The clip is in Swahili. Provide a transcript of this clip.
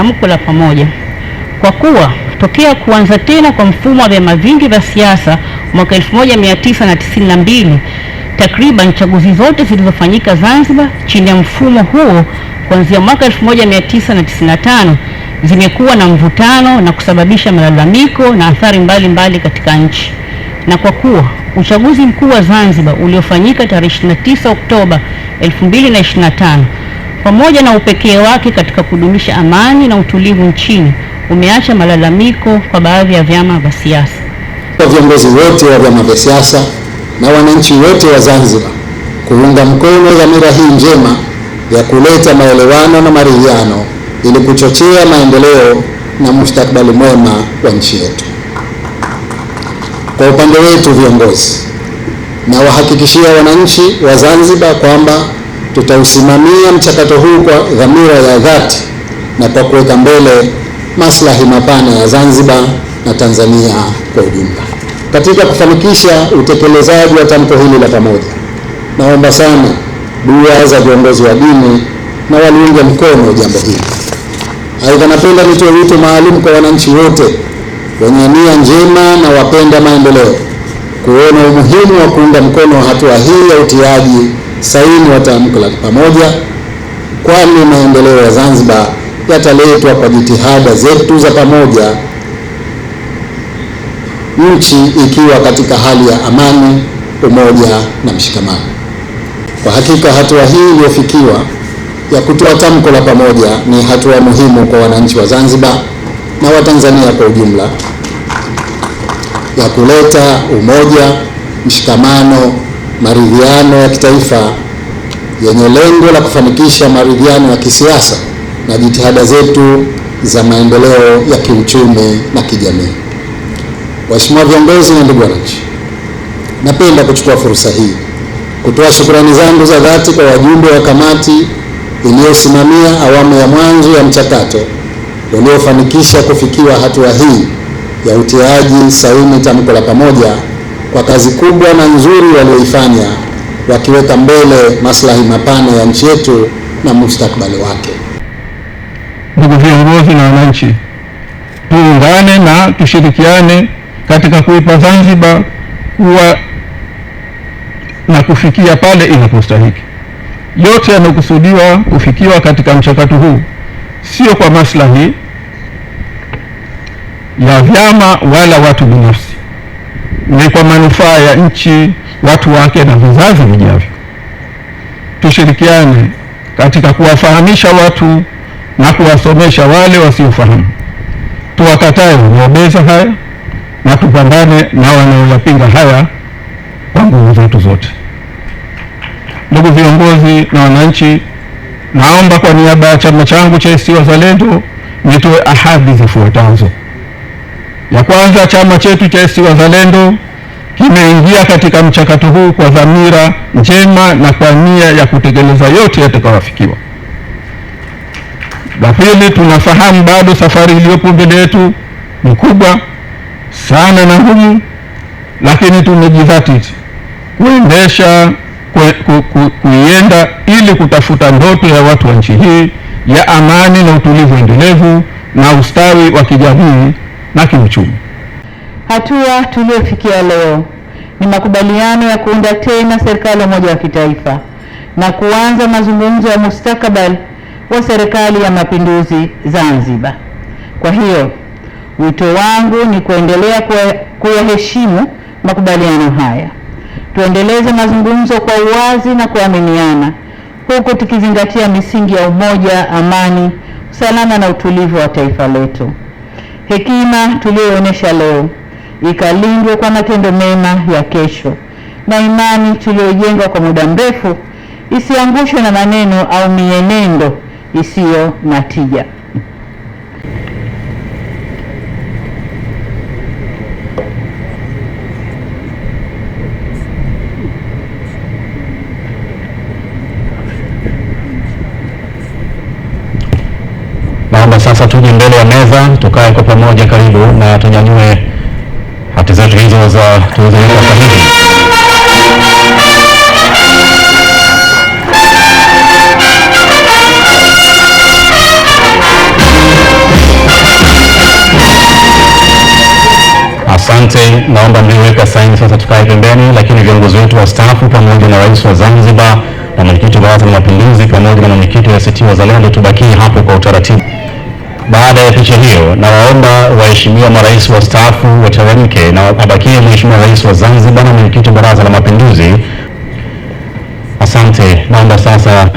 tamko la pamoja, kwa kuwa tokea kuanza tena kwa mfumo wa vyama vingi vya siasa mwaka 1992, takriban chaguzi zote zilizofanyika Zanzibar chini ya mfumo huo kuanzia mwaka 1995 zimekuwa na mvutano na kusababisha malalamiko na athari mbalimbali katika nchi. Na kwa kuwa uchaguzi mkuu wa Zanzibar uliofanyika tarehe 29 Oktoba 2025 pamoja na upekee wake katika kudumisha amani na utulivu nchini umeacha malalamiko kwa baadhi ya vyama vya siasa. Viongozi wote wa vyama vya siasa na wananchi wote wa Zanzibar kuunga mkono dhamira hii njema ya kuleta maelewano na maridhiano ili kuchochea maendeleo na mustakabali mwema wa nchi yetu. Kwa upande wetu viongozi, na wahakikishia wananchi wa Zanzibar kwamba tutausimamia mchakato huu kwa dhamira ya dhati na kwa kuweka mbele maslahi mapana ya Zanzibar na Tanzania kwa ujumla. Katika kufanikisha utekelezaji wa tamko hili la pamoja, naomba sana dua za viongozi wa dini na waliunge mkono jambo hili. Aidha, napenda nitoe wito maalum kwa wananchi wote wenye nia njema na wapenda maendeleo kuona umuhimu wa kuunga mkono hatua hii ya utiaji saini wa tamko la pamoja, kwani maendeleo ya Zanzibar yataletwa kwa jitihada zetu za pamoja, nchi ikiwa katika hali ya amani, umoja na mshikamano. Kwa hakika hatua hii iliyofikiwa ya kutoa tamko la pamoja ni hatua muhimu kwa wananchi wa Zanzibar na Watanzania kwa ujumla ya kuleta umoja, mshikamano, maridhiano ya kitaifa yenye lengo la kufanikisha maridhiano ya kisiasa na jitihada zetu za maendeleo ya kiuchumi na kijamii. Waheshimiwa viongozi na ndugu wananchi, napenda kuchukua fursa hii kutoa shukrani zangu za dhati kwa wajumbe wa kamati iliyosimamia awamu ya mwanzo ya mchakato uliofanikisha kufikiwa hatua hii ya utiaji saini tamko la pamoja kwa kazi kubwa na nzuri walioifanya, wakiweka mbele maslahi mapana ya nchi yetu na mustakabali wake. Ndugu viongozi na wananchi, tuungane na tushirikiane katika kuipa Zanzibar kuwa na kufikia pale inapostahiki. Yote yanakusudiwa kufikiwa katika mchakato huu sio kwa maslahi ya vyama wala watu binafsi, ni kwa manufaa ya nchi, watu wake na vizazi vijavyo. Tushirikiane katika kuwafahamisha watu na kuwasomesha wale wasiofahamu. Tuwakatae wanaobeza haya na tupambane na wanaoyapinga haya kwa nguvu zetu zote. Ndugu viongozi na wananchi, naomba kwa niaba ya chama changu cha ACT Wazalendo nitoe ahadi zifuatazo. Ya kwanza, chama chetu cha ACT Wazalendo kimeingia katika mchakato huu kwa dhamira njema na kwa nia ya kutekeleza yote yatakayofikiwa. La pili, tunafahamu bado safari iliyopo mbele yetu ni kubwa sana na ngumu, lakini tumejidhatiti kuienda ili kutafuta ndoto ya watu wa nchi hii ya amani na utulivu endelevu na ustawi wa kijamii na kiuchumi. Hatua tuliyofikia leo ni makubaliano ya kuunda tena serikali ya umoja wa kitaifa na kuanza mazungumzo ya mustakabali wa serikali ya mapinduzi Zanzibar. Kwa hiyo wito wangu ni kuendelea kuyaheshimu makubaliano haya. Tuendeleze mazungumzo kwa uwazi na kuaminiana, huku tukizingatia misingi ya umoja, amani, usalama na utulivu wa taifa letu. Hekima tuliyoonyesha leo ikalindwe kwa matendo mema ya kesho, na imani tuliyojenga kwa muda mrefu isiangushwe na maneno au mienendo isiyo na tija. Naomba sasa tuje mbele ya meza, tukae kwa pamoja karibu na tunyanyue hati zetu hizo za tuwezeweka sahihi. Asante, naomba mliweka saini sasa tukae pembeni, lakini viongozi wetu wastaafu pamoja na rais wa Zanzibar na mwenyekiti wa Baraza la Mapinduzi pamoja na mwenyekiti wa ACT Wazalendo tubakie hapo kwa utaratibu. Baada ya picha hiyo, nawaomba waheshimiwa marais wastaafu wateremke na abakie mheshimiwa rais wa Zanzibar na mwenyekiti wa Baraza la Mapinduzi. Asante, naomba sasa